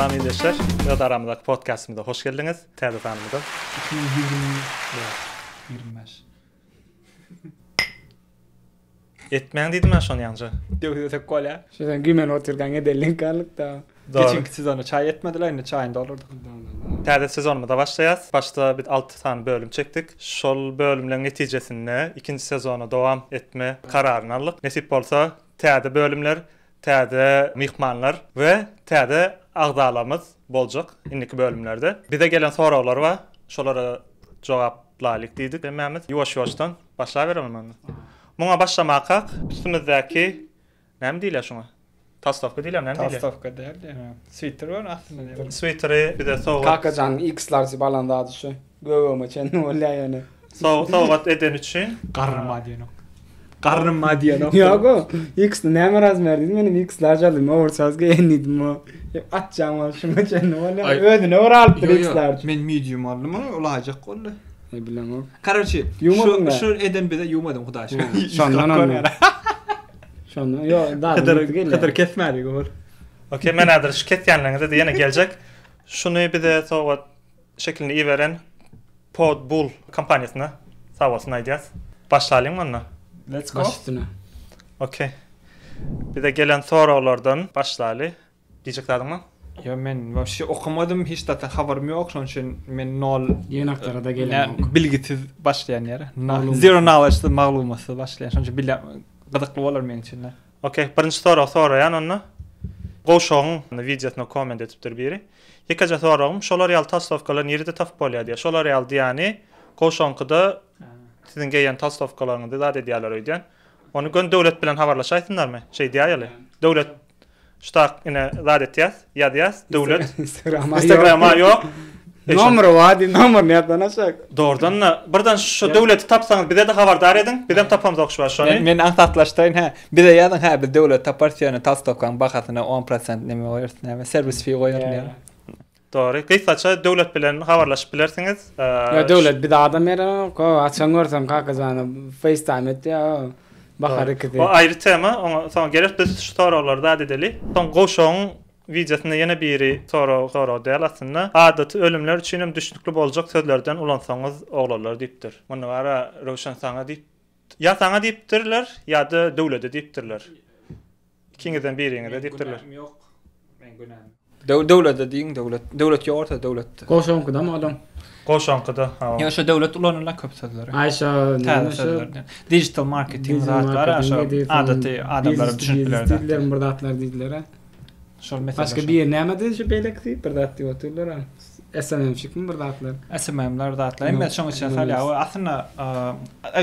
Salam iyileşler. Öz aramızdaki podcastımıza hoş geldiniz. Təəssüf anımda. 2025. Etmeyen dedim ben şonu yancı. Yok tek gol ya. Şuradan gümen oturgan edelin kallık da. Geçenki sezonu çay etmediler ne çayında olurdu. Təəssüf sezonumuza başlayaz. Başta bir 6 tane bölüm çektik. Şol bölümlerin neticesinde ikinci sezonu devam etme kararını aldık. Nesip olsa təəssüf bölümler, təəssüf mihmanlar ve təəssüf ağdalamız bolacak indiki bölümlerde. Bir de gelen sorular var. Şolara cevaplaylık dedik. Mehmet yavaş-yavaştan başlayıverelim ben. Buna başlamakak üstümüzdeki ne diyorlar şuna? Tasdavka diyorlar ne diyorlar? Tasdavka değil yani. Sweater var aslında diyor. Sweater'ı bir de soğuk. Kakacan X'lar balanda adı şu. Göğüme çenni olya yani. Soğuk eden için. Karnım madiyen o. Yok o. X'ni ne meraz verdim benim X'lar çaldım. Orsazga yeniydim o. Atacağım o şuna çenni olya. Ödüne oralıptır X'lar. Men medium aldım ama olacak oldu. Ne bileyim o. Kardeşi şu eden bir de yumadım kudaş. Şondan onu. Şondan yok daha kadar kesmedi gol. Okey men adır şirket yanlarında da yine gelecek. Şunu bir de soğuk şeklini iyi veren Podbull kampanyasına sağ olsun aydık. Başlayalım mı onunla? Let's go. Başüstüne. Okey. Bir de gelen sorulardan başlayalım. Diyeceklerim mi? Ya men şey okumadım hiç zaten haberim yok onun için men nol Yenaklara da gelen ok. bilgisiz başlayan yer. Zero knowledge'da mağluması başlayan onun için gıdıklı olur men için. Okey. Birinci soruyan onunla. Qoşoğun videosuna komment etipdir biri. Yekaca soruğum, şolar yal tasdavkalar nerede taf bolya diye. Şolar yal diyani, qoşoğunqıda sizin geyen tasdavkalarını da ediyorlar öydен. Onu gön devlet bilen havarlaşaysınlar mı? Şey diyayalı. Devlet ştak yine zat etiyaz, yadiyaz, devlet. Instagram'a yok. Numara vadi, numara ne yaptan aşağı? Doğrudan buradan şu devleti tapsanız bir de haberdar edin. Bir de tapamız okşu var şu an. Men antatlaştırın ha. Bir de yazın ha bir devlet taparsiyonu tasdavkan bakasına 10% nemi koyarsın ha. Servis fee koyarsın ya. Doğru. Kıysaça devlet bilen havarlaşıp bilersiniz. Ya devlet bir de adam yere ko açan görsem kakacağını FaceTime etti ya. Bakarı kedi. O ayrı tema. Ona sonra gerek biz şu soruları da edeli. Son qoşoğun videosunda yine biri soru değil aslında. Adatı ölümler için düşnüklü olacak sözlerden ulansanız oğlarlar deyiptir. Bunu var Roshan sana deyip ya sana deyiptirler ya da devlete deyiptirler. İkinizden birine de deyiptirler. Yok. Ben günahım. Devlet dediğin devlet yorta devlet. Koşon kıda mı adam? Qoşoğunqıda. Ya şu devlet ulanırlar köp sözleri. Ayşe Digital marketing rahatlar şu adatı adamların düşündülerden. Dillerin burada atlar dillere. Başka bir ne dedi şu belekti burada attı oturlar. SMM çıkmı burada atlar. SMM'ler da atlar. Ben şunu için söyle ya aslında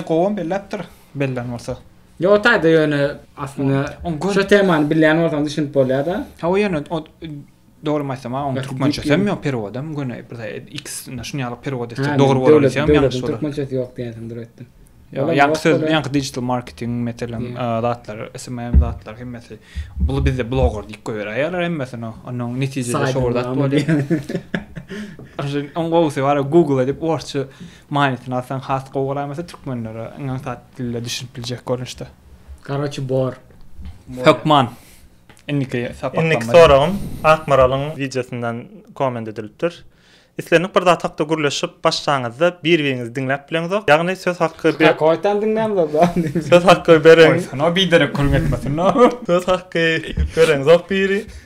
qoğum belleptir bellan varsa. Yo tayda yani aslında şu temanı bilen ortam düşünüp bolya da. Ha o yani doğru maysama on Türkmençe sevmiyor periodum güne bir X nasyonal periyod işte doğru var diyeceğim yanlış oldu. Türkmençe yok diyelim duruydu. Yankı digital marketing mesela datlar SMM datlar hem mesela bu bizde blogger dik koyar ayarlar hem mesela onun neticede şu orada böyle. On go se var Google edip orçu manitin asan has qoğular mesela Türkmenlere en tatlı düşünülecek görünüşte. Karaçı bor. Hökman. İnniki sorum Akmaral'ın videosundan komment edilipdir. İslenip bir daha takda gürleşip başlanızda birbirinizi dinlep bileniz yok. Yani söz hakkı bir... Koytan dinlem de bu. Söz hakkı verin. Sana bir de kurmetmesin. Söz hakkı veriniz yok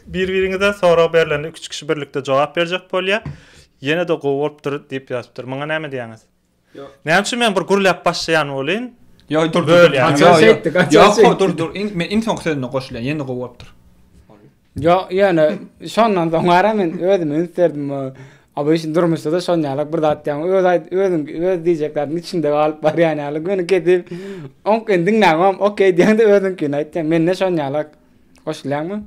birbirinize sonra haberlerine 3 kişi birlikte cevap verecek bolya. Yine de qoğurup deyip yazıptır. Bana ne mi diyeniz? Ne için ben bir gürlep başlayan olayım? Ya dur. Yok dur. Men insan sözüne qoşulan yeni qoğurupdur. Yo yani şondan sonra men özüm isterdim. Abi işin durmuşsa da şonyalık burada atacağım. Öz diyeceklerin içinde kalıp var yani. Alık beni kedip. Onken dinlemem. Okey diyen de özüm ki aytacağım. Men ne şonyalık? Koşulan mı?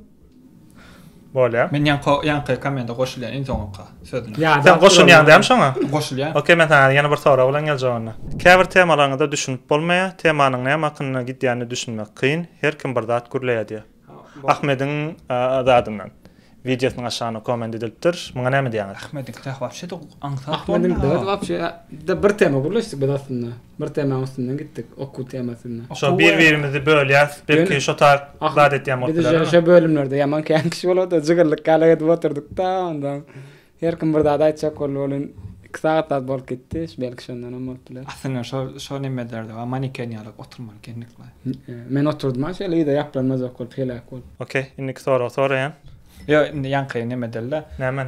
Bolya. Men yankı kamenda qoşulan insan oqa sözüne. Sen qoşun yandayım şona? Qoşulan. Okey men sana yana bir soru bilen geleceğim ona. Käbir temalarını da düşünüp bolmaya, temanın näme hakkında gitdiğini düşünmek kıyın. Her kim bir zat gürleýär diýär. Ahmed'in adından. videosynyň aşagyna komment edilipdir. Muňa näme diýäňiz? Ahmedin kitap вообще de ansa. Ahmedin de вообще da bir tema gurlaşdyk biz aslında. Bir tema üstünden gittik. Oku temasyna. Şo bir-birimizi bölýär. Belki şo taýdat etýän bolýar. Biz şu bölümlerde ýaman kän kişi bolady. Jygyrlyk galaga edip oturduk da ondan. Her kim bir da aýtjak bolan 2 saat bolup gitdi. Belki şondan bolupdylar. Aslında şo nime derdi? Maneken ýalyk oturmaly kendikle. Men oturdum şeýle ýa-da ýaplanmaz okul pelak bol. Okey, indik soraýan. Ya yankı nime derler? Nämen?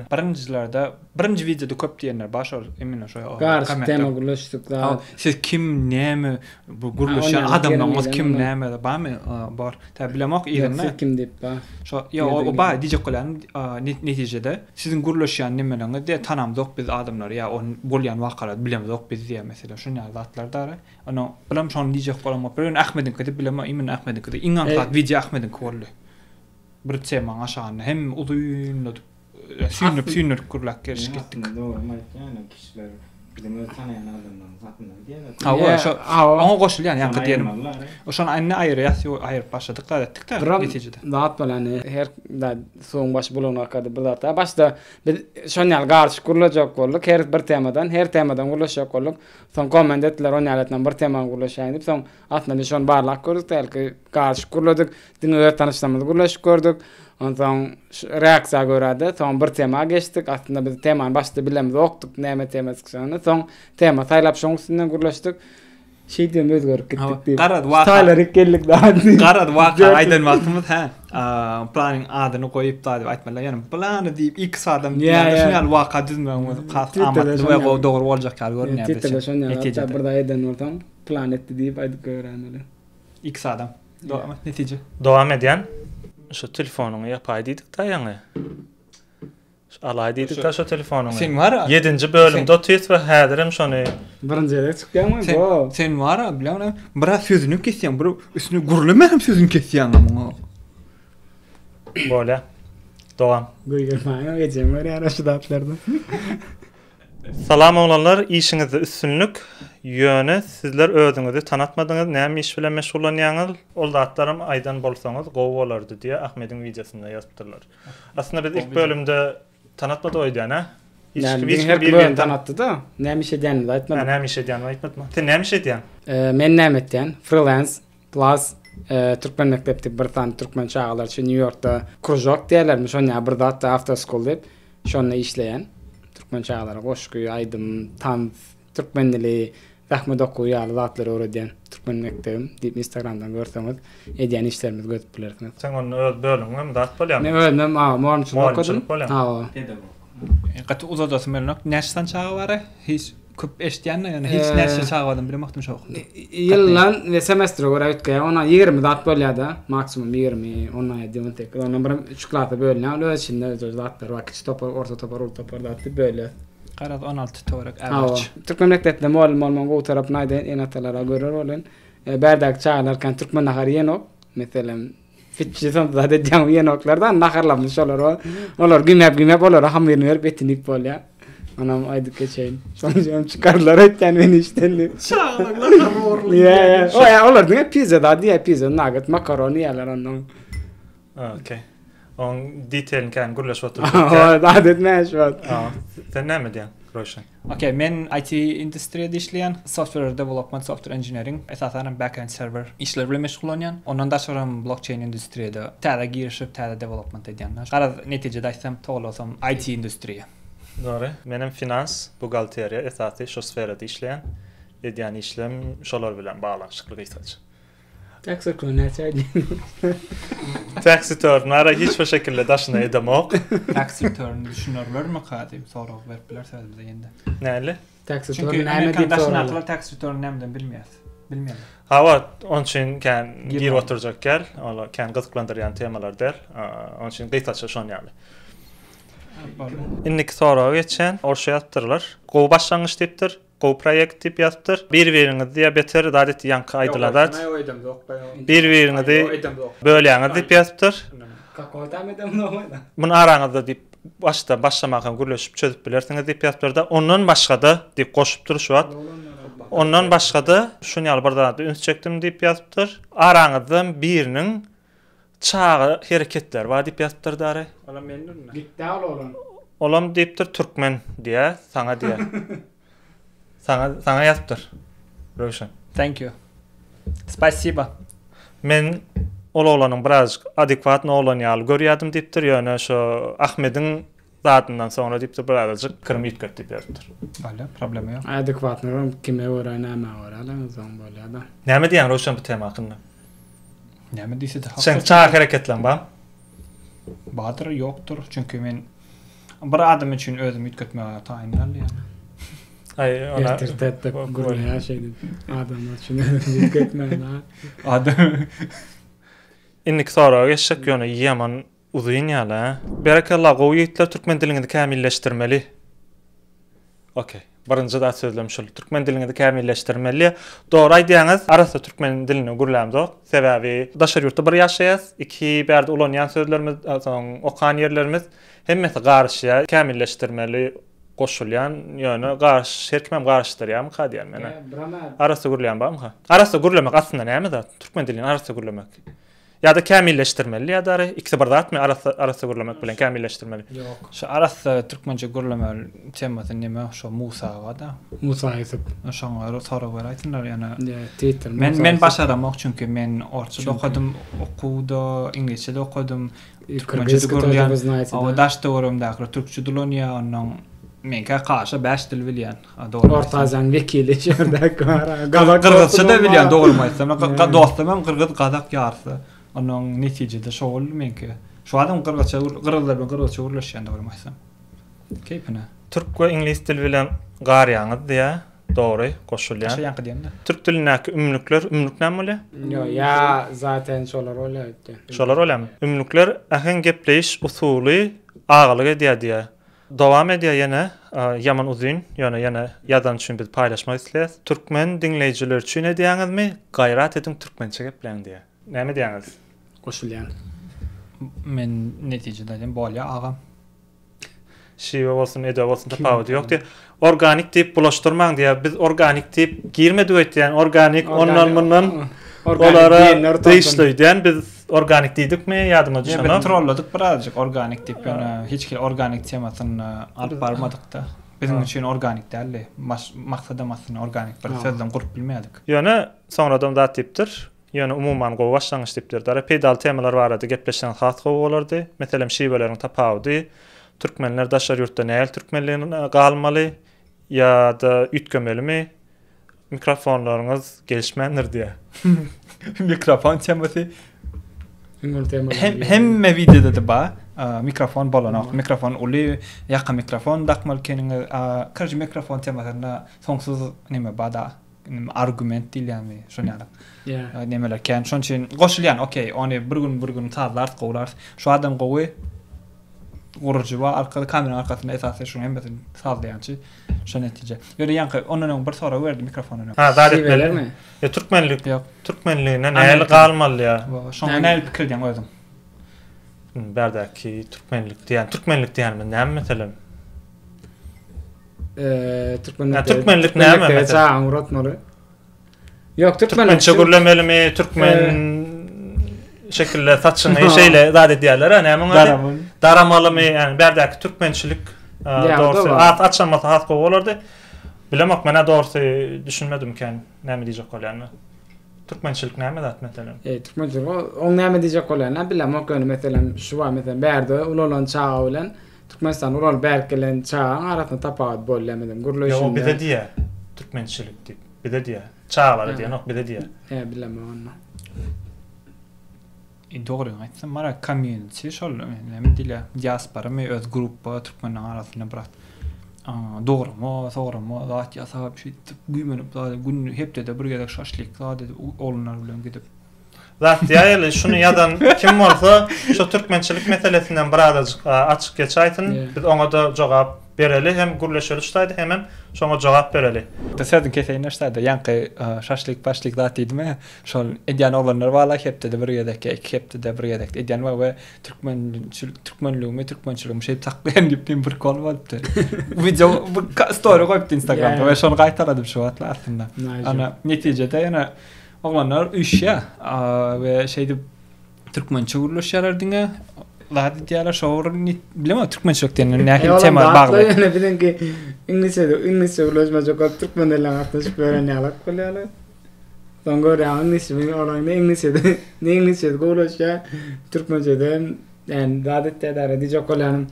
Birinci videoda köp diýenler başar emin şo. Garşy tema gurlaşdyk da. Siz kim näme bu gurlaşan adamlar kim näme barmy bar. Ta bilemek ýerine. Kim diýip ba. Şo ya o ba diýjek bolan netijede sizin gurlaşan nimeleriniz de tanamdyk biz adamlar ya on bolýan wakalat bilemdik biz diýär mesela şuňa zatlar da. Ana bilen şonu diýjek bolan bilen Ahmedin kedip bilema emin Ahmedin kedip iňan kat video Ahmedin kolly. Bir tema aşağına hem uzun sünür kurlak geriş gittik. Doğru, yani kişiler bizim tanıyan adamdan zatından diýerler. Hawa şo ona goşulýan ýa-da diýerim. Oşan aýyny aýyr başladyk da etdik de netijede. Zat bolan her da soň baş bolana kady bir zat. Başda biz şonýal garşy kurulajak bolduk her bir temadan gurlaşak bolduk. Soň komment etdiler onýalatdan bir tema gurlaşaýyn diýip soň atna şon barlak gördük belki garşy kuruladyk. Diňe tanışdığımız gurlaşyk gördük. Ondan reaksiýa göredi. Soň bir tema geçdik. Aslında biz temany başda bilemez okdyk näme temasy şonu. Soň tema taýlap şoň üstünden gurlaşdyk. Şeyden özgörüp gittik. Garad waka. Taýlar ikkelik da. Garad waka aýdan wagtymyz ha. Planning adyny goýup da diýip aýtmalar. Ýani plany diýip X adam şuňal waka düzmegimiz has amatly we dogry boljak ýaly görünýär. Titler şoňal bir da eden ortam plan etdi diýip aýdyp göränler. X adam. Netije. Dowam edýän. Şu telefonuňy ýapaý diýdik da ýaňy. Alaý diýdik da şu telefonuňy. Sen wara 7-nji bölümde otyýs we häzirim şonu. Birinji ýere çykýanmy bu? Sen wara bilen bir sözünü kesýän, bir üstüne gurulmaýan sözünü kesýän ama. Bolýa. Dowam. Goýgermaýan geçen var ýa-da şu datlarda. Salam oğlanlar, işinizi üstünlük yöne sizler özüňizi tanatmadyňyz, näme iş bilen meşgullanýaňyz, ol zatlarym aýdan bolsaňyz gowy bolardy diýe Ahmediň videosynda ýazypdyrlar. Aslında biz ilk bölümde tanatmady oýdyan ha. Hiç bir tanatdy da, näme iş edýänini aýtmady. Näme iş edýänini aýtmadymy? Sen näme iş edýän? Men näme etýän? Freelance plus Türkmen mektepde bir tane Türkmen çağalar şu New York'ta krujok diýerler, şoňa bir zat after school diýip şonu işleýän. Türkmen çağalara goşky aýdym, tam Türkmen dili rahmet okuýar zatlar öwredýän. Türkmen mektebim diýip Instagramdan görseňiz, edýän işlerimiz götüp bilersiniz. Sen onu bölüňmi zat bolýarmy? Men öňem morunçylyk okudum. Ha. Gat uzadasy melnak näçden çağı bar? Hiç köp eşdýän, ýani hiç näçe çağadan bilemekdim şo. Ýyllan we semestre görä ötkä, ona 20 zat bolýarda, maksimum 20, ona ýa-da tek. Ona bir 3 klasa bölünýär, öňe içinde zatlar wagt topar, orta topar, ulta topar zatdy bölýär. Garad 16 torak average. Türkmen mektebinde muallim go tarap naýda enatalara görür bolan. Berdak çağlar kan Türkmen nahary ýenok, meselem fitçizem da diýen ýenoklardan naharlamış olar. Olar gümäp olar, hamyny berip etnik bolýar. Anam aýdyp geçeýin. Şoňa çykarlar etken meni işden. Çağlar horly. Ya. O ya olar diňe pizza da diýe pizza, nugget, makaroni ýalar ondan. Okey. On detailin kan gurlaş otur. Da etmäş wat. Sen näme diýän? Roshan. Okay, men IT industriyada işleyen, software development, software engineering, esasen backend server işlerle meşgullanyan. Ondan da sonra blockchain industriyada täze girişip täze development edýänler. Garaz netijede aýsam toğlasam IT industriya. Doğru. Menem finans, bugalteriya esasy şu sferada işleyen, edýän işlem şolar bilen baglanşykly gysgaça. Tax return Tax return'lara hiç bir şekilde daşına edemek. Tax return düşünürlermi kadim sonra veripler bize ýende. Näli? Tax return Çünkü näme diýip daşnalar tax return nämden bilmeýär. Hawa on üçin kan gir oturjak gel, ola kan gyzyklandyrýan temalar der. On üçin gysgaça şonu ýaly. Innik soraga geçen orşa ýatdyrlar. Gowy başlangyç diýipdir. Gowy projekt diýip ýatdyr. Bir-biriňizi diýe beter dadet ýanky aýdylar. Bir-biriňizi bölýäňiz diýip ýatdyr. Muny araňyzda diýip başda başlamagy gürleşip çözüp bilersiňiz diýip ýatdyr da ondan başga da diýip goşup duruşýar. Ondan başga da şuňal bir zat üns çekdim diýip ýatdyr. Araňyzdan biriniň çağı hareketler var diýip ýazypdyr dary. Ola memnunma. Gitti olan. Olam diýipdir türkmen diye, sana diye. sana ýazypdyr. Röşen. Thank you. Spasiba. Men ol olanyň birazjyk adekvat nolan ýaly görýärdim diýipdir. Ýöne şo Ahmediň zatyndan sonra diýipdir birazjyk kırm ýetgert diýipdir. Valla problemi yok. Adekvatnı kime öğre, näme öğre, lan o zaman böyle adam. Näme diýen Röşen bu tema hakynda? Näme diýse de Sen çağı hareketlen ba? Badyr yoktur çünkü men bir adam için özüm ýetgetmäge taýinlandy ýani. Ay ona Ertirtetde gurulya şeydi. Adamlar çünkü gitmedi ha. Adam innik sonra geçecek ýöne ýaman uzyn ýaly. Barakallah goýytlar türkmen dilini kämilleşdirmeli. Okey. Birinji da sözlem şol. Türkmen dilini kämilleşdirmeli. Dogry aýdýaňyz, arasda türkmen dilini gurlamjak. Sebäbi daşar ýurtda bir ýaşaýas, iki bärde ulanýan sözlerimiz, okan ýerlerimiz hemmesi garşy kämilleşdirmeli. Goşulyan ýöne garş, herkimem garşdyr ýa-mı diýär mene. Arasda gurulýan barmy? Arasda gurulamak aslında näme zat? Türkmen dilini arasda gurulamak. Ya da kämilleşdirmeli ya da ikisi bir zatmy arasda gurulamak bilen kämilleşdirmeli. yok. Şu arasda türkmençe gurulama temasy näme? Şu Musa wada. Musa ýazyp. Şoňa sonra garaýtynlar ýani. Titel. Men başaramak çünkü men orçada okudum, okuwda, inglizçede okudum. Türkmençe gurulýan. O daşda orumda türkçe dilonýa, onuň menkä gaşa 5 dil bilýän. Dogry. Ortadan vekili şerdak var. Kırgızça da bilýän, dogry aýtsam. Dostum kırgız gadak ýarsy. Onuň netijede şol menkä. Şu adam kırgızça bilen kırgızça gurulýan dogry aýtsam. Keypine. Türk we ingliz dil bilen garýaňyz diýä. Dogry, goşulýan. Şo ýanky diýende. Türk dilinäki ümlükler, ümlük näme bolýar? Yo ya zaten şolar olaydy. Şolar bolýarmy? Ümlükler ahen gepleýiş usuly agalyga diýär. Dowam edýär ýene ýaman uzun, ýöne ýadan üçin biz paýlaşmak isleýäs. Türkmen dinleýijiler üçin edýäňizmi? Gaýrat edin türkmençe gepleň diýär. Näme diýäňiz? Koşulyan. Men netijede diýen bolýa agam. Şiwe bolsun, ede bolsun tapawuty ýok diýär. Organik diýip bulaşdyrmaň diýär. Biz organik diýip girmedik diýär. Organik ondan bundan olara değişleýän biz organik diýdikmi ýadyma düşýär. düşýär. Ben trolladyk birazjyk organik diýip ýöne hiç kim organik temasyny alyp barmadyk da. Bizim üçin organik däl. Maksadymyz organik bir sözden gurup bilmedik. Ýöne sonradan da diýipdir. Ýöne umumyň gowy başlangyç diýipdir. Dara pedal temalar barady, gepleşen has gowy bolardy. Meselem şiweleriň tapawdy. Türkmenler daşar ýurtda näil türkmenligine galmaly ýa-da ütgemelimi? Mikrofonlaryňyz gelişmendir diýär. Mikrofon temasy Ingol hemme videoda da ba mikrofon bolanak. Mikrofon uly ýaqa mikrofon dakmal kenin karşı mikrofon temasyna soňsuz näme bada argument diýilýärmi şonýa. Ya. Nemeler ken şoň üçin goşulýan okey, ony bir gün tazlar gowlar. Şu adam gowy gururcu wa arkada kamera arkasynda esasy şunu hemmetin sazlaýançy şo netije. Ýöne ýanky onuň bir sora berdi mikrofonyny. Ha, da Şiweler mi? Ya türkmenlik, Ýok. türkmenligine näil galmaly ýa. Şoň näil pikir diýen özüm. Berdäki türkmenlik diýänmi näme meselem? Türkmenlik näme meselem? Anguratmaly. Yok Türkmençe gurulamelimi, türkmen şekilde saçyny şeýle zat edýärler, näme? Daramalymy, ýani berdäki türkmençilik dogry açanmasy has gowy bolardy. Bilemek mena dogry düşünmedimken näme diýjek bolýarmy? Türkmençilik näme zat meselem? Türkmençilik o näme diýjek bolýar? Bilemek meselem şu wa meselem berde ulan çağa bilen Türkmenistan ulan berkelen çağa arasynda tapawut bolýar gurulýan. Yo, bide diýär. Türkmençilik diýip, bide diýär. Çağlar diýen, bide diýär. Bilemem onu. Dogry aýtsam, mara community şol näme diýler? Diaspora me öz gruppa türkmen arasynda birat. Dogrymy, sogrymy, zat ýasap şu güýmenip da gün hepde bir gedek şaşlyk zat oğlanlar bilen gidip. Zat diýär, şunu ýadan kim bolsa, şu türkmençilik meselesinden birazajyk açyk geçäýtin. Biz oňa da jogap bereli, hem gurleşeli ştaýdy, hem şoňa jogap bereli. Tesadüf keseýin näşde ýanky şaşlyk başlyk zat diýdimi? Şol edýän oğlanlar wala hepde bir gedek, hepde de bir gedek edýän we türkmenligimi, türkmençiligimi şeýip taklaýan diýip bir kol bolupdy. Video story goýupdy Instagramda we şonu gaýtaradym şu wagtlar aslında. Ana netijede ýene oğlanlar üşya we şeýdi Türkmençe guruluşlar diňe lady diýerler şowr bilmem Türkmençe diýen näki tema bagly. Yani bilen ki İngilizce ulaşma çok Türkmen dilen atış öğrenýärler bolýarlar. Sonra ya İngilizce olan İngilizce ulaşya Türkmençeden yani adetde de diýjek bolanım.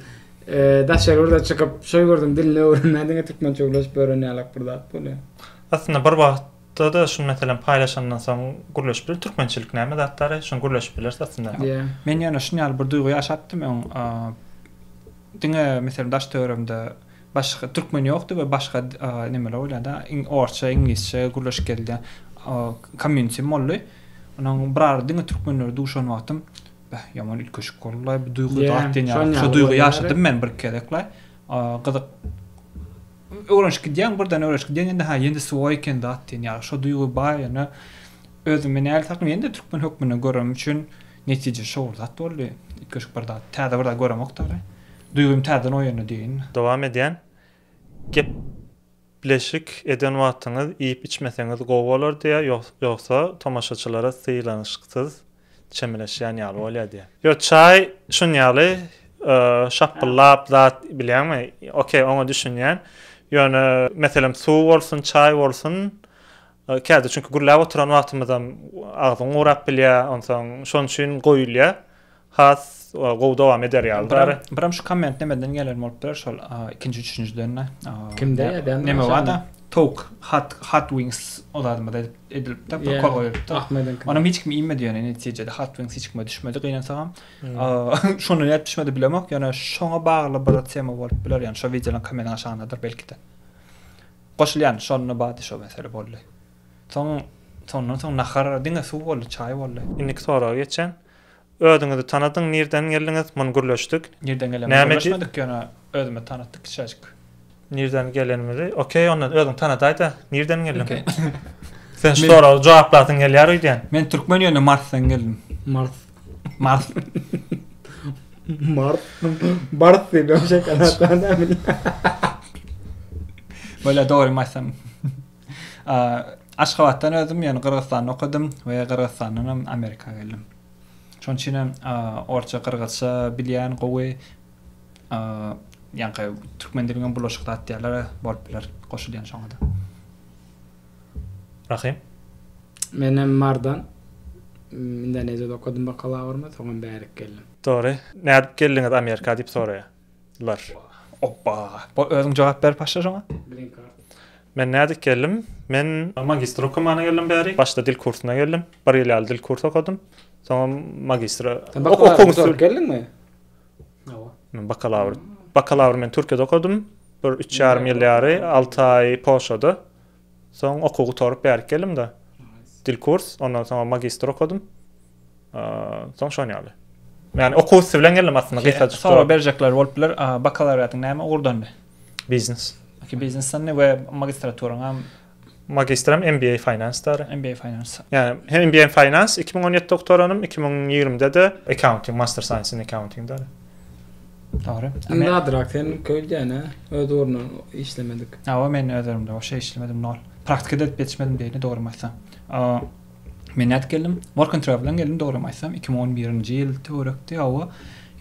Daşar orada çıkıp şoý gördüm dilini öğrenmediňe Türkmençe ulaşıp öğrenýärler burada bolýar. Aslında bir wagtda da şunu meselem paýlaşandan soň guruluş bir türkmençilik näme datlary şunu guruluş biler aslında. Men ýa-da şunýal bir duýgy ýaşatdym. Diňe meselem daş töweremde başga türkmen ýokdy we başga nemeler bolýarda. Orça, inglizçe guruluş geldi. Community molly. Onuň birar diňe türkmenler duşan wagtym. Yaman ilkeşik gollaý bir duýgy datdyň. Şu duýgy ýaşadym men bir kerekle. Gyzyk öwrenşik diýen birden öwrenşik diýen ende ýendi suway eken datdyň. Ýa şu duýgy bar ýa özüme näl takym ende türkmen hökmüne görem üçin netije şol zat boldy. İlkeşik bir dat. Täze bir dat görem oktary. Duýgum täden oýany diýin. Dowam edýän gepleşik eden wagtyňyz iýip içmeseňiz gowy bolar diýe ýoksa tamaşaçylara syýlanyşyksız çemeleşýän ýaly bolýar diýe. Yo çay şunýaly şapyllap zat bilýärmi? Okey, oňa düşünýän. Ýöne meselem suw bolsun, çay bolsun. Käde çünkü gurlap oturan wagtymyzda agzyň urap bilýär, onsoň şoň üçin goýulýar. Has gowy dowam eder ýaly. Biram şu komment nemeden gelen bolupdyr şol 2-nji 3-nji dönne. Kimde? Neme wada? Tok hot wings olarmy da edilip de bir koýup. Ahmedin. Onam hiç kim inmedi ýani netijede hot wings hiç kim düşmedi gynansaňam. Şonu net düşmedi bilemek ýani şoňa bagly bir tema bolup biler ýani şu videolan kamera aşağınadır belki de. Goşulýan şonu bady şu mesele boldy. Soň nahar diňe suw boldy, çay boldy. Innik soraga geçen. Ödüňizi tanadyň, nerden geldiňiz? Muny guruluşdyk. Nerden geldiňiz? Guruluşmadyk ýani özüme tanıtdyk kişäjik. Nerden gelenimizi? Okey, onu özüň tanadyda. Nerden geldiň? Sen şu soraga jogaplatyň gelýär diýen. Men türkmen ýöne Marsdan geldim. Mars. Mars diýip şeýle kanatdan bilen. Böyle doğru masam. Aşgabatdan özüm ýani Kırgızstanda okudum we Kırgızstandan Amerika'ga geldim. Şoň üçin orça kırgızça bilýän gowy ýani türkmen diliniň bulaşyk datýarlary bolup biler, goşulýan şoňda. Rahim. Menem Mardan Indonezya'da okudum bakalavrymy, soňra bärik geldim. Doğru. Näde geldiňiz Amerika diýip soraýarlar. Oppa. Özüň jogap ber paşa şoňa. Green card. Men näde geldim? Men magistr okumana geldim bäri. Başda dil kursyna geldim. 1 ýyl dil kursu okudum. Soňra magistra okuňyz geldingmi? Ýa. Men bakalavr men Türkiýede okudum. 3,5 ýyl ýary 6 ay Polşada. Soň okugy torup bäri geldim da. Dil kurs, ondan soňra magistr okudum. Soň şoň ýaly. Yani okuwsy bilen geldim aslında. Sonra berjekler bolup biler, bakalavriatyň näme urdandy? Business. Okey, business'tan we magistraturaňa Magistram MBA Finance'da. MBA Finance. Yani hem MBA Finance 2017 doktoranım, 2020'de de Accounting, Master Science in Accounting'da. Doğru. Näderak sen köýdäne, öz ornuny işlemedik. Ama men özerimde o şey işlemedim nol. Praktikada yetişmedim diýeni doğru maysam. Men näde geldim? Work and Travel'dan geldim doğru maysam 2011-nji ýyl törekdi ýa.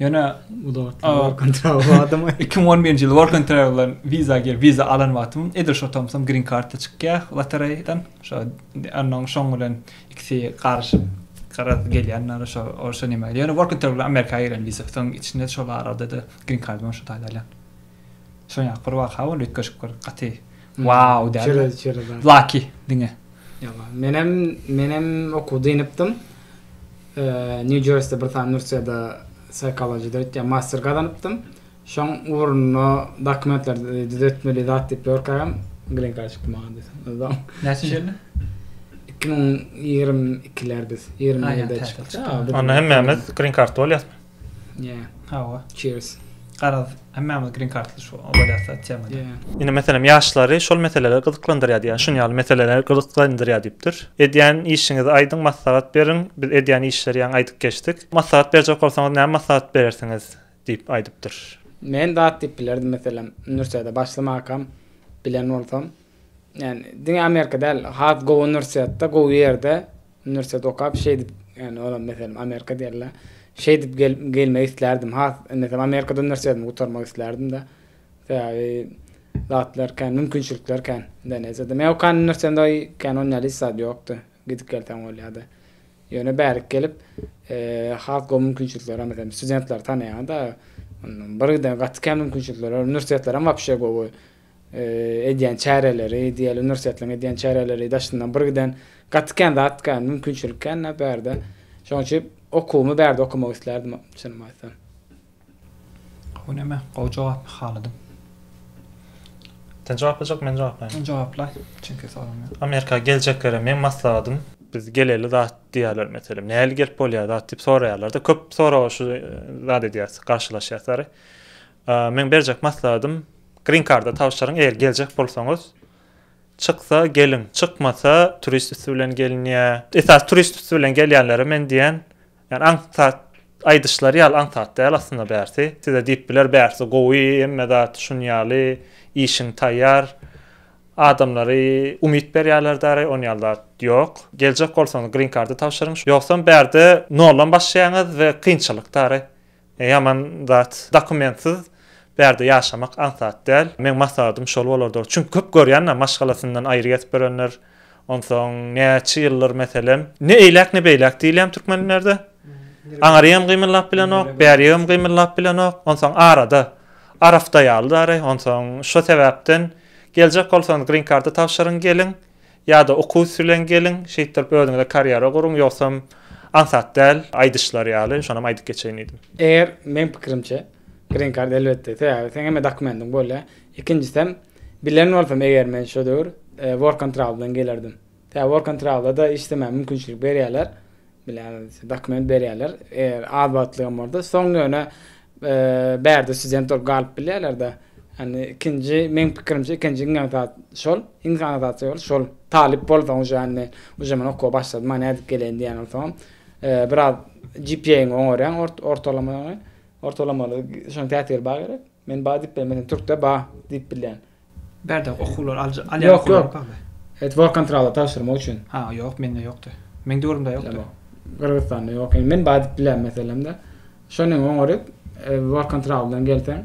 Ýöne Work and Travel adamy. 2011-nji ýyl Work and Travel'dan viza alan wagtym Eder şotamsam green card'a çykýar loteriýadan. Şo annoň şoň bilen ikisi qarşy gelýänler şo nime. Ýöne Work and Travel Amerikaga giren viza. Soň içinde şol arada da green card'dan şo taýdalan. Şoň ýa-da bir wagt hawly köşk gaty. Wow, derler. Lucky diňe. Ýa, menem okudy inipdim. New Jersey'de bir tane üniversitede psychology'da ýa master kazanypdym. Şoň urunny dokumentler düzeltmeli zat diýip ýörkäm, green card çykdy maňa. Näçe ýyl? 2022'ler biz. 20'de çykdy. Onu hemmemiz green card bolýar. Ýa. Hawa. Cheers. Garaz hemmemiz green cardly şu bolýarsa tema. Ýene meselem ýaşlary şol meseleler gyzyklandyrýar diýär. Şunýaly meseleler gyzyklandyrýar diýipdir. Edýän işiňizi aýdyň maslahat berin. Biz edýän işleri ýa aýdyp geçdik. Maslahat berjek bolsaňyz näme maslahat berersiňiz diýip aýdypdyr. Men dat diýip bilerdim meselem üniversitede başlamakam bilen bolsam. Yani diňe Amerikada hat go üniversitede go ýerde üniversitede okap şey yani olan mesela Amerika diyorlar. Şey dip gelmeyi isterdim. Ha mesela Amerika'da üniversitede oturmak isterdim de. Yani zatlarken mümkünçülüklerken denezde. Men o kan üniversitede kan onun listesi yoktu. Gidip geldim oluyordu. Yani berk gelip halk o mümkünçülükler mesela studentler tanıyan da birden gatken mümkünçülükler üniversiteler ama bir şey go ediyen çareleri, diğer üniversitelerin ediyen çareleri daşından birden gatken datken mümkünçülükken ne berdi. Şoň için okumu berdi okumak isterdim şunu maýsam. O näme? O jogap haladım. Sen cevaplayacak, men cevaplayayım. Jogapla. Çünkü soramıyorum. Amerika geleceklere men maslahadım. Biz geleli da diýerler meselem. Näli gelip bolýar da tip soraýarlar da köp sora şu zat edýär, garşylaşýar. Men berjek maslahadım. Green Card'a tawşaryň eger geljek bolsaňyz çyksa gelin, çykmasa turist üstü bilen gelinýär. Esas turist üstü bilen gelýänlere men diýen, yani antat aýdyşlar ýal antat däl aslında bärsi. Size diýip biler bärsi gowy emme da şunýaly işin taýýar. Adamlary umyt berýärler däre, on ýalda ýok. Geljek bolsaňyz Green Card'a tawşaryň. Ýoksa bärde nollan başlaýaňyz we kynçylyk däre. Ýaman zat dokumentsiz bärde ýaşamak ansat däl. Men maksadım şol bolardy. Çünki köp görýänler maşgalasyndan aýry geçip berenler. Onsoň näçe ýyllar meselem ne eýlek ne beýlek diýilýär türkmenlerde. Aňaryam gymylap bilen ok, bäriýem gymylap bilen ok. Onsoň arada arafda ýaly. Onsoň şo sebäpden geljek bolsaňyz Green Card'a tawşaryň gelin, ýa-da okuw sülen gelin, şeýtler öňünde karýera guruň, ýoksa ansat däl, aýdyşlar ýaly, şonam aýdyp geçeýin idim. Eğer men pikirimçe Green Card elbette sen hem dokumentim böyle. İkincisem bilen olsam eğer men şodur work and travel'dan gelirdim. Work and travel'da da işlemem mümkünçülük berýärler. Bilen dokument berýärler. Eğer albatlygym bolsa soňra öne bärde studentler galyp bilýärler da. Yani ikinci men pikirimçe ikinji ňaňat şol, ňaňat şol talip bolsaň ýany o zaman okuw başladym. Mane edip gelen diýen bolsam biraz GPA-ňy oňaran ortalamaly şoň tätir bagary. Men badip bilmeden Türkde ba dip bilen. Berde okuwlar alýar Yok, okuwlar. yok. Et work control taşyrmak üçin. Ha, yok, mende ýokdy. Men durumda ýokdy. Kırgızstanda yok. Men badip bilen meselemde. Şonuň oňaryp work control'dan gelsen.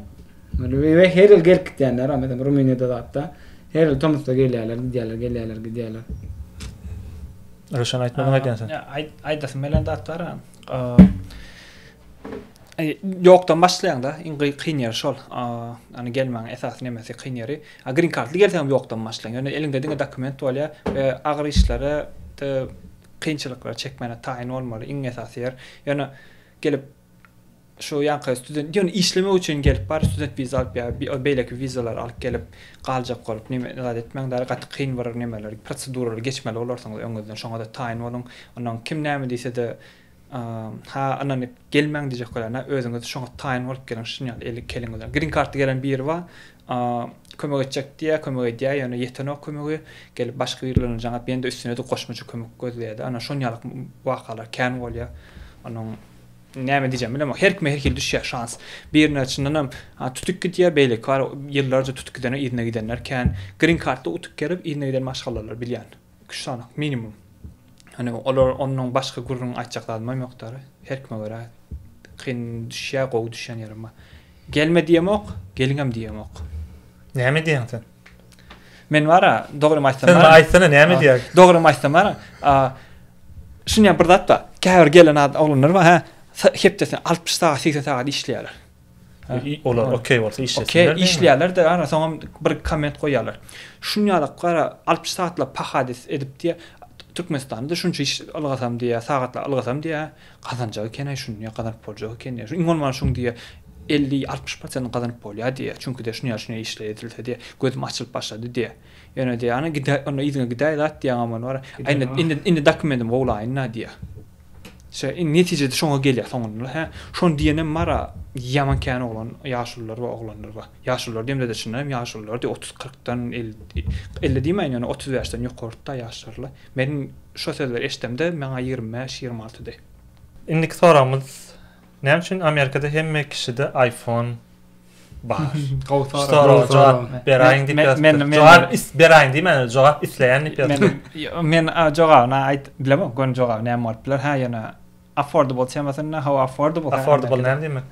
Ve her yıl gelip gitýänler, mesela Rumynya'da da hatta her yıl Tomsk'a gelýärler. Röşen aýtmadan aýdýan sen. Ya aýdasym melen datlar. Ýokdan başlaýan da kynýar şol. Ani gelmäň esas nemesi kynýary. Green Card'ly gelsem ýokdan başlaýan. Yani elinde diňe dokument bolýar we agyr işlere de kynçylyklar çekmene taýin bolmaly. Iň esasy ýer. Yani gelip şu ýanky student ýöne işleme üçin gelip bar student viza alyp ýa beýleki vizalar alyp gelip galjak bolup nime zat etmäň däre gaty kyn bar nemeler proseduralar geçmeli bolarsaň öňüňizden şoňa da taýin boluň. Ondan kim näme diýse de ha anan gelmäň diýjek bolana özüňiz şoňa taýin bolup gelen şunýaly eli keliňizler. Green Card'y gelen bir wa kömek etjek diýe, kömek edýär, ýöne ýetenek kömegi gelip başga ýerlerden jaňa bende üstüne de goşmaçy kömek gözleýär. Ana şonýaly wakalar kän bolýar. Onuň näme diýjem bilemem. Her kim her hil düşýär şans. Birine çyndanam tutuk gidýär beýlik bar ýyllarca tutuk gidene ýerine gidenler kän Green Card'da utuk gelip ýerine giden maşgallalar bilýän. Küçük minimum. Hani olar onuň başga gurrun aýtjaklarym ýokdary. Her kime görä kyn düşýär, gowy düşýän ýerim. Gelme diýemok, geliňem diýemok. Näme diýen sen? Men wara dogry maýsam. Sen aýtsana näme diýär? Dogry maýsam wara. Şunya bir zatda käbir gelen oglanlar wa ha hepdesen 60 saat 80 saat işleýärler. Olar okey bolsa işleýärler. Okey işleýärler de ana soňam bir komment goýarlar. Şunýaly gara 60 saatla pahadis edip diýe Türkmenistanda şunça iş algasam diye, saatla algasam diye kazanjagy kenä şunya kadar boljagy kenä. Şu ingonman şuň diye 50-60% kazanıp bolýar diye. Çünkü de şunya işleýildi diye gözüm açylyp başlady diye. Ýöne diye ana gide ona ýygyň gide dat diýen aman bar. Aýna indi dokumentim bolaýyn diye. Netijede şoňa gelýär soňunda. Şon diýenem mara ýaman kän oglan, ýaşullar we oglanlar bar. Ýaşullar diýmde de şunam ýaşullar 30-40dan 50 diýmän ýöne 30 ýaşdan ýokarda ýaşlarlar. Men şo sözler eşdemde meňa 25-26 de. Indiki soramyz näme üçin Amerikada hemme kişide iPhone bar? Jogap beraýyn diýip jogap beraýyn diýmän, jogap isleýän diýip Men jogabyna aýt bilemem, gon jogap näme bolup biler. Ha ýana affordable çemasın how affordable. Affordable näme diýmek?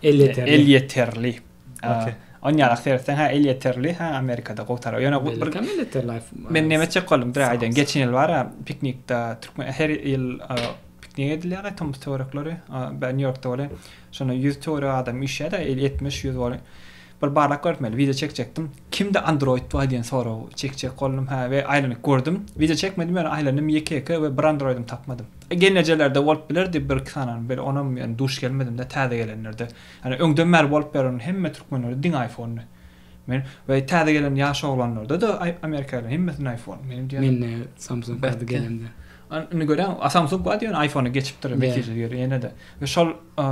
El yeterli. Okey. Onyalak sersen ha el yeterli ha Amerikada gowtar. Ýöne bir Kamilete life. men neme çekolum bir aydan geçen yıl var piknikde Türkmen her yıl piknik edilýär tam töwerekleri ben New York'ta bolan şonu 100 töwere adam işede 70-100 bolan bir barlak görmeli video çekecektim kimde Android var diýen soraw çekjek golum ha we aýlany gördüm video çekmedim ýöne aýlanym ýeke we bir Android'ym tapmadım gelnejelerde bolup bilerdi bir sanan böyle onam ýani duş gelmedim de täze gelenlerde hani öňden mer bolup berin hemme türkmenler din iPhone'ny men we täze gelen ýaş oglanlarda da Amerikalı hemmesinin iPhone benim diýen Men Samsung adı gelemde. Onu gören Samsung var diýen iPhone'u geçip durup bitýär ýene de we şol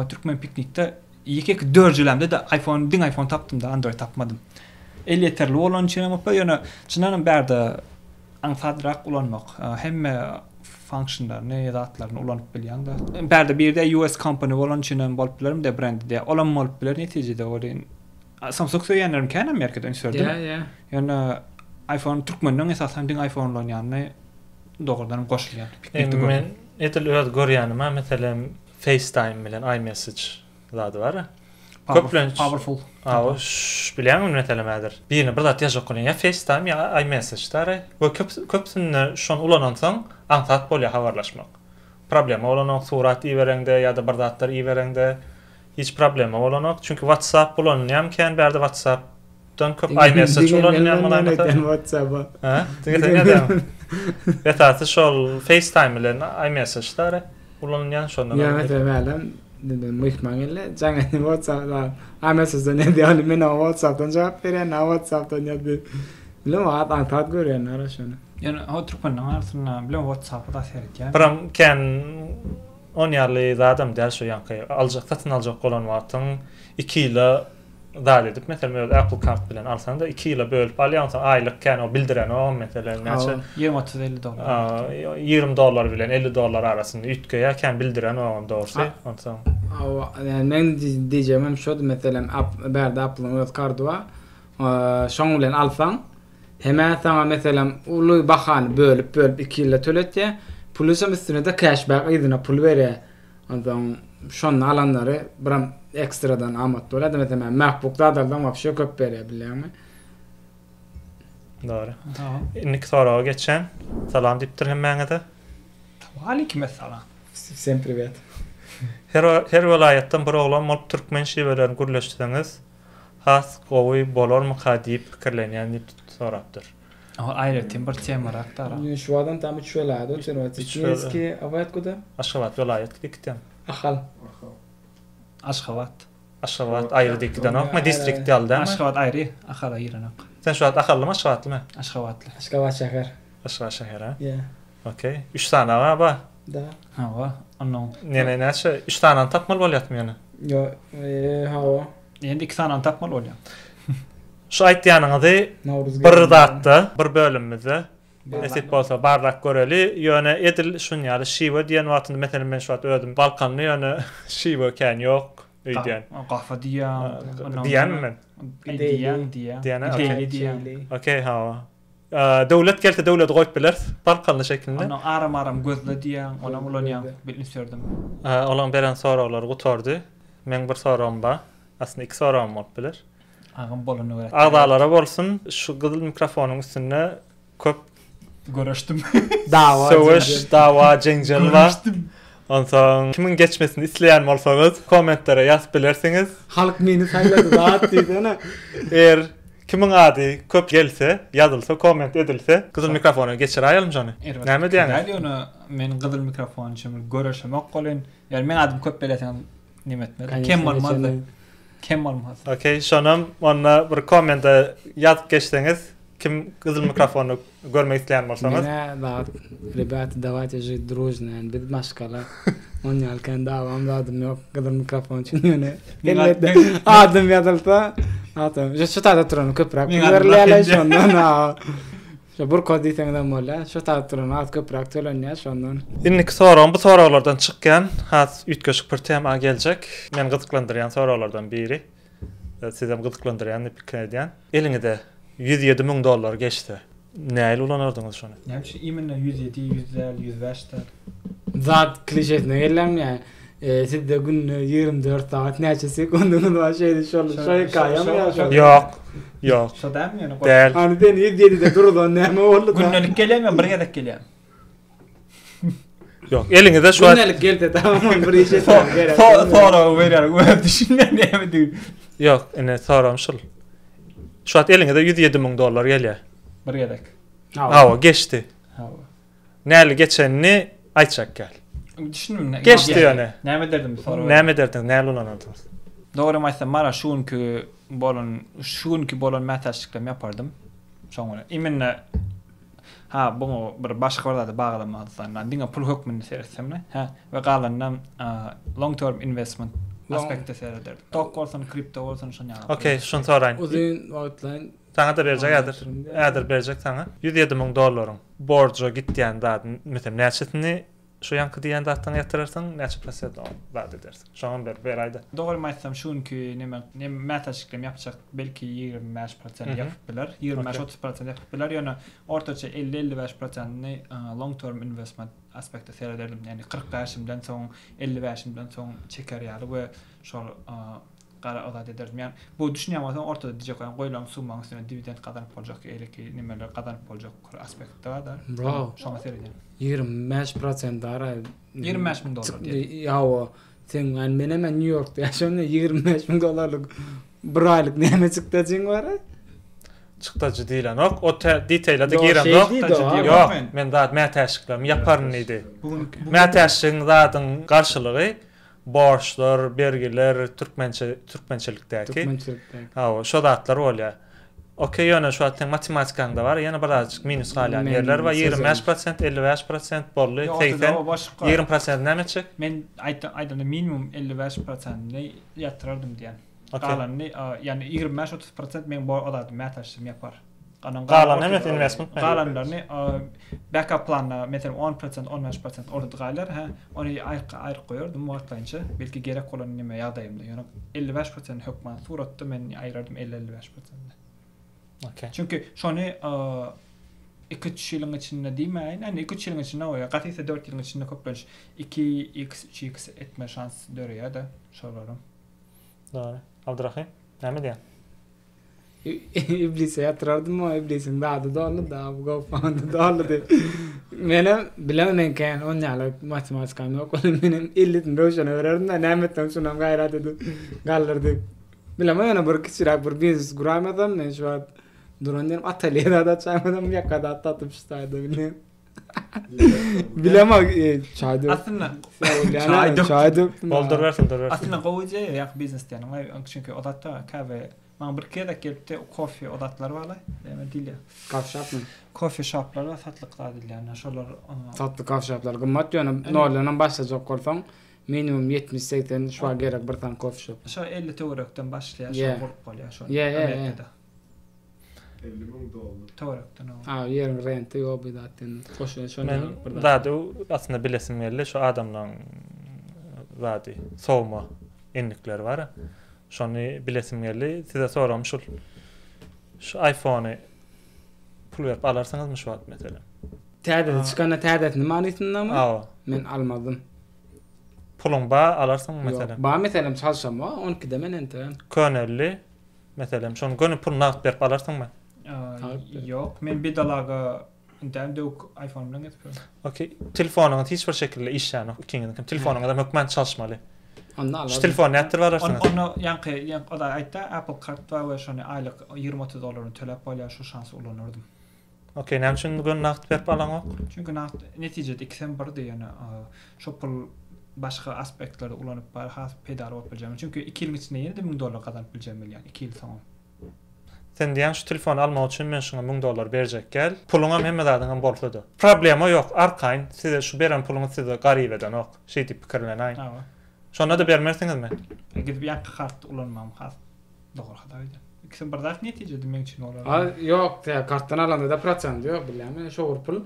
türkmen piknikde ýeke 4 ýylamda da iPhone tapdym da Android tapmadım. El yeterli bolan üçin ama ýöne çynan berde ansadrak ulanmak hemme funksiyonlaryny ýa-da ulanyp bilýän da berde birde US company bolan üçin bolup bilerim de brandde olan bolup biler netijede bolan Samsung söýenlerim kan Amerikada öňsürdüm. Ja. Ýöne iPhone türkmenden esasen din iPhone'lar ýany doğrudan goşulýar. Piknikde Men etel öýt görýänim, meselem FaceTime bilen iMessage zady bar. Powerful. Bilýän meselem birini bir zat ýaşak bolýan, ýa FaceTime ýa iMessage dary. Bu köpsünde şon ulanansaň ansat bolýar habarlaşmak. Problem olanak surat iýerende ýa-da bir zatlar iýerende hiç problem olanak. Çünkü WhatsApp ulanýarken berde WhatsApp'dan köp iMessage ulanýar WhatsApp'a. Ha, diýeňem. Ýa-da şol FaceTime bilen iMessage dary ulanýan şondan. Ya mesela muhtemelen jangy WhatsApp'da iMessage'da ne diýýär men WhatsApp'dan jogap berýän, WhatsApp'dan ýa-da bilem adam tat görýän ara şonu. Yani o Türkmenler arasında bilen WhatsApp'da serken. Biram ken 10 ýarly adam der şu ýanky aljak satyn aljak bolan wagtyň 2 ýyla dal edip mesela Apple Card bilen alsan da 2 ýyla bölüp alýansa aýlyk ken o bildiren o mesela näçe $20-50. $20 bilen $50 arasynda ütgeýär ken bildiren o dogry. Ondan Yani men diýjemem şoda mesela berde Apple'ın öz kardy bar. Şoň bilen alsaň hemen sana mesela uly bahany bölüp 2 ýyla töletýär. Pulysam üstüne de cashback ýa-da pul berýär. Ondan şonu alanlary biram ekstradan amat bolady. Mesela MacBook'da adamdan wapşe köp berýär bilýärmi? Doğru. İnnik sorağa geçen. Salam diýipdir hemmeňe. Aleyküm selam. Всем привет. Her vilayetden bir oglan bolup türkmen şiwelerini gürleşdirdiňiz. Has gowy bolarmy diýip pikirlenýän diýip sorapdyr. Ayrı bir tema raktara. Şu adam tam 3 velady, Çernovetski, avayat kuda? Aşgabat vilayet dikden. Ahal. Aşgabat ayrı dikden okma distrikt ýalda. Aşgabat ayrı, Ahal ayrı. Sen şu an Ahallymy Aşgabatlymy? Aşgabatly. Aşgabat şäher. Aşgabat şäher ha? Ja. Okey. 3 tane var ba? Da. Ha, onu. Näçe 3 tane tapmaly bolýarmy ýani? Yo, ha. Endi 2 tane tapmaly bolýar. Şu aýtýanyňyzy bir zatda, bir bölümimizde esip bolsa barrak göreli, ýöne edil şunýaly şiwe diýen wagtynda mesela men şu wagt ödüm Balkanly ýöne şiwe ken ýok öýdän. Gahfa diýen men. Diýen. Okey, ha. Dowlet gelse dowlet goýup biler, Balkanly şeklinde. Onu aram gözle diýen, ona ulanýan bilýärdim. Olan beren soralar gutardy. Men bir soram bar. Aslında 2 soram bolup biler. Ağam bolany öğret. Ağdalara bolsun, şu gyzyl mikrofonuň üstünde köp görüşdüm. Dawa jeňjel bar. Ondan kimin geçmesini isleýän bolsaňyz kommentlere ýazyp bilersiňiz. Halk meni saýlady rahat diýdi. Kimin ady köp gelse, ýazylsa, komment edilse, gyzyl mikrofonu geçir aýalym jany. Näme diýäň? Onu men gyzyl mikrofon üçin görüşmek bolyn. Ýani men adym köp bileseň nimetme. Kim olmaz. Okey, şonam ona bir kommente ýazyp geçseňiz, kim gyzyl mikrofonu görmek isleýän bolsaňyz. Да, ребята, давайте жить дружно, без машкала. Он ýalkan dawam adym ýok, gyzyl mikrofon üçin ýöne. Adym ýazylsa, atam. Şu taýda turan köprak. Görleýär şondan. Şu bir kod diýseňden bolar. Şu taýda turan at köprak tölenýär şondan. Innik soram bu soralardan çykkan, has ütgeşik bir tema geljek. Men gyzyklandyrýan soralardan biri. Sizem gyzyklandyrýan pikir edýän. Eliňizde $107,000 geçdi. Näil ulanardyňyz şonu? Näçe imenle 107, 150, 105. Zat klişesine gelen yani. Siz de gün 24 saat neçe sekundunuz var şeydi şu hikaye mi ya? Yok. Şo dämi ýöne? Del. Hani ben 7'de duruldan näme boldy? Günnelik gelýän, bir gedek gelýän. Yok. Elinde şu Günnelik geldi tamam bir işe gerek. Sonra berýär, öp düşünmän näme diýip. Yok. Ene soramşyl. Şu an elinde $107.000 gelýär. Bir gedek. Hawa geçti. Hawa. Näli geçenini aýtjak gel. Düşündüm ne? Geçti ýöne. Näme derdim sonra? Näme derdin? Näli ulanardın? Doğru maýsam mara şunky bolan mätäçliklerimi yapardım. Şoňa. Iminne bu bir başga wada baglamadysan, diňe pul hökmünde seretsemle. Ve galandan long term investment aspekte seredirdim. Tok bolsun, kripto bolsun şoňa. Okey, şunu soraýyn. Uzun wagtlaň Sana da berjek ädir berjek sana. $107.000 borjo gitdiýän zat, meselem näçetini şu yankı diýen zatdan ýatyrarsyň, näçe prosent wagt edersin. Şoňa ber aýda. Doğru maýsam şunky näme mätäçliklerimi ýapjak belki 25% ýapyp biler, 25-30% ýapyp biler. Ýöne ortaça 50-55%-ni long term investment aspekte seredirdim. Yani 45-den soň 55-den soň çeker ýaly we şol gara adat ederdim. Yani bu düşünýän ortada diýjek goýulan summaň üstüne dividend gazanyp boljak, eleki nimeler gazanyp boljak aspekte bar da. Bravo. Şoňa seredýän. 25% ara $25.000 Yawa sen men New York'ta ýaşaýan $25.000 bir aýlyk näme çykdyjyň bar? Çykdajy diýilen ok. O detailada girem yok. Yok. Men zat mätäçliklerimi yaparyn idi. Mätäçligiň zatyň garşylygy borçlar, bergiler, türkmençelikdäki. Hawa, şo zatlar bolýar. Okey, ýöne şu atın matematikanda var. Ýene birazjyk minus galýan ýerler var. 25%, 55% bolly, 80, 20% nämeçi? Men aýdym minimum 55%-ni ýatyrardım diýen. Galanny ýani 25-30% men bu adat mätäçligim ýapar. Galan hem investment. Galanlarny backup planna meselem 10%, 15% orada galar, onu aýr goýardym wagtlança. Belki gerek bolan näme ýagdaýymda. Ýöne 55% hökman suratda men aýrardım 50-55%. Okay. Çünkü şonu 2-3 ýylyň içinde diýmeýin, yani 2-3 ýylyň içinde o gatysy 4 ýylyň içinde köplenç 2x 3x etme şans dörýär da şolaryň. Doğru. Abdurrahim, näme diýen? İblise yatırardım ama iblisin dadı dolu da bu GoFund'da dolu de. Benim bilemem ki on ýaly matematikam yok. Benim illitin roşan öğrendim da nämetten şunam gayret edip gallerdi. Bilemem ýa bir kiçirak bir biznes guramadym men şu an duranlarım atölyede da çaymadım ya kadar tatıp ştaýdy bilmem. Bilemem çaydı. Aslında çaydı. Boldur. Aslında goýjy ýa biznes diýen. Çünkü odatda kahve man bir kere gelipdi kofe odatlar var deme dilýär. Kafşap mı? Kofe shoplar var satlyqlar dilýär. Şolar satlyk kafşaplar gymmat ýöne nollardan başlaýak bolsaň minimum 70-80 şuwa gerek bir tan kofe shop. Şo 50 tawrakdan başlaýar, şo bolup bolýar şo. $50,000. Tawrakdan. Ýerin renti ýok bidatyn. Koşun şonu bir daha aslında bilesim geldi şu adamlaň wadi sowma enlikleri var. Şonu bilesim geldi. Size soram şu iPhone'y pul verip alarsanız şu wagt mesela. Täze çykana täzetini manysynda mı? Men almadım. Pulun ba alarsan mesela. Ba mesela çalşam 12'de men ente. Könelli mesela şonu gönül pul naqd berip alarsan mı? Yok, men bir dalaga internetde iPhone bilen getiriyorum. Okey. Telefonuňa hiç bir şekilde işlän ikiniň telefonuňa da hökmen çalşmaly. Onda Şu telefon nätdir bararsınız? Onu yankı o da aýtdy Apple kart var we şonu aýlyk $20 төлep bolýar şu şansy ulanardym. Okey, näme üçin bugün naqd berip alan? Çünkü netijede ikisem birdi ýani şu pul başga aspektlerde ulanyp bar has pedal bolup biljem. Çünkü 2 ýyl içinde ýene $1000 gazanyp biljem ýani 2 ýyl soň. Sen diýen şu telefonu almak üçin men şuna $1000 berjek gel. Puluňam hemme zadyň bolsady. Problema ýok. Arkaýyn size şu beren puluňy size garyp eden ok. Şey diýip pikirlenäýin. Şonu da bermersiňizmi? Gidip ýa kart ulanmam has. Dogry hadaýdy. İkisem birden netijede men üçin olar. Ýok, kartdan alanda da prosent ýok bilýärmi? Şo pul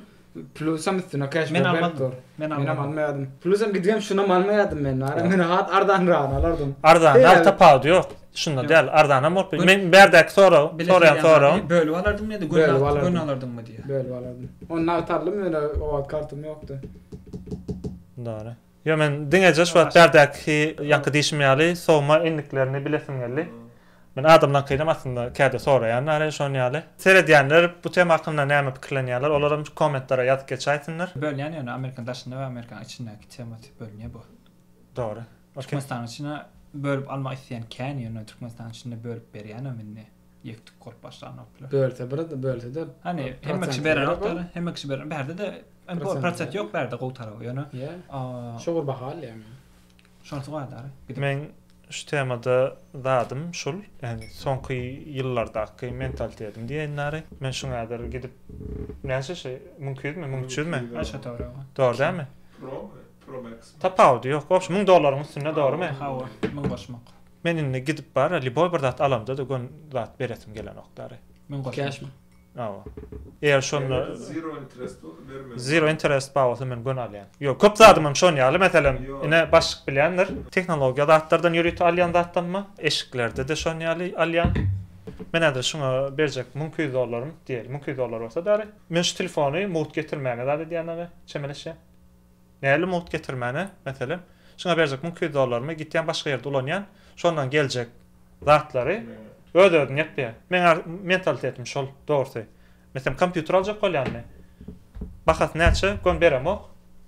plusam üstüne cash men almadım. Men almadım. Plusam gidýän şuna almaýadym men. Men ardan alardym. Ardan alta paýdy ýok. Şunda däl ardan bolup. Men berdäk soraýan. Bölüp alardym ýa-da gön alardym mı diýe. Bölüp alardym. Onu atarlym men o kartym ýokdy. Doğru. Yo men diňeje şu wagt berdäki ýanky diýişmýäli sowma enliklerini bilesim geldi. Men adamdan kynam aslında käde soraýanlar şonu ýaly. Seredýänler bu tema hakynda näme pikirlenýärler? Olaram kommentlara ýazyp geçäýsinler. Bölýän ýöne Amerikan daşynda we Amerikan içindäki tematik bölünýär bu. Doğru. Türkmenistan içine bölüp almak isteyen kän ýöne Türkmenistan içinde bölüp berýän minni ýekdik kolup başlanıp. Bölte de. Hani hem kişi beren oklar, hem kişi beren berde de bu prosent yok berde gol tarafı ýöne. Şogur bahal ýa. Şonsu gadar. Men şu temada dadım şol, yani sonky ýyllardaky mentalitetim diýenleri. Men şoňa kadar gidip näçe şey mümkinmi? Aşağı doğru. Doğru değil mi? Pro Max. Tapawdy ýok. Opşy $1000 üstünde doğrumy? Hawa, men başmak. Men indi gidip bar, liboy bir zat alamda da gon zat beretim gelen oklary. Men Cash mı? Awa. Eğer şonu Zero interest vermez. zero interest bağlasa men gon alýan. Ýok, köp zadymam şonu ýaly, meselem, ine başlyk bilýänler, teknologiýa zatlardan ýürüýt alýan zatdanma, eşiklerde de şonu ýaly alýan. Men häzir şoňa berjek $1000 diýelim, $1000 bolsa dary. Men şu telefony mut getirmäge zady diýenler, çemeleşe. Näli mut getirmäne, meselem, şoňa berjek $1000 gitýän başga ýerde ulanýan, şondan geljek zatlary ödödün ýetdi. Men mentalitetim şol, dogry. Meselem kompýuter aljak bolýanmy? Bahas näçe gon berem ok.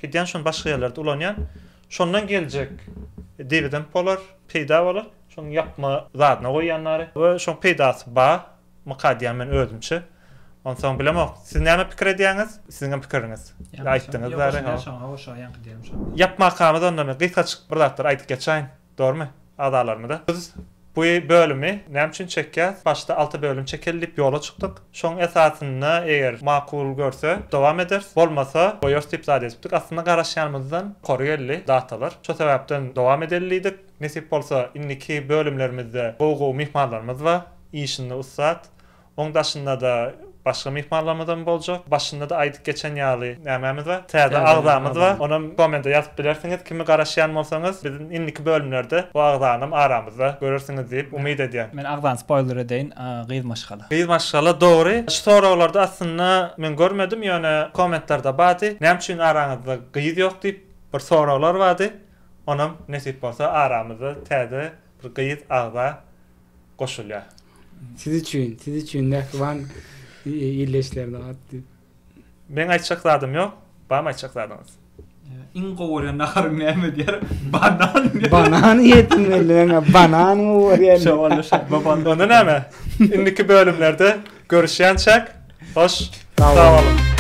Gidýän şon başga ýerlerde ulanýan, şondan geljek dividend bolar, peýda bolar. Şoň ýapma zatna goýanlary we şoň peýdasy ba, mykadýan men özümçe. Ondan bilemok. Siz näme pikir edýäňiz? Siziň pikiriňiz. Aýtdyňyz zäre. Hawa şo ýanky diýelim şo. Yapma kamydan gysgaçyk bir zatlar aýtyp geçäýin. Dogrymy? Adalarmyda. Biz bu bölümi näme üçin çekýäs? Başda 6 bölüm çekilip ýola çykdyk. Şoň esasyna eger makul görse dowam eder. Bolmasa goýar tip zat etdik. Aslında garaşýanymyzdan korgelli datalar. Şo sebäpden dowam edellidik. Nesip bolsa inniki bölümlerimizde gowy mihmanlarymyz bar. İşinde ussat. Oň daşynda da başga mihmanlarymyzdan boljak. Başynda da aýdyp geçen ýaly nämämiz bar? Täze agzamyz bar. Onu kommente ýazyp bilersiňiz, kimi garaşýan bolsaňyz, biziň inniki bölümlerde bu agzanym aramyzda görürsiňiz diýip umyt edýär. Men agdan spoiler edeýin, gyz maşgala. Gyz maşgala dogry. Şu soralarda aslında men görmedim, ýöne kommentlarda bady. Näme üçin araňyzda gyz ýok diýip bir soralar bady. Onam nesip bolsa aramyzda täze bir gyz agza goşulýar. Siz için nähwan illeşlerde atdy. Men aýtjak zadym ýok. Bam aýtjak zadyňyz. Ingowren nahar näme diýer? Banan. Banan ýetim banan goýan. Şowallaşa baban. Onda näme? Indiki bölümlerde görüşýänçek. Hoş. Sağ olun.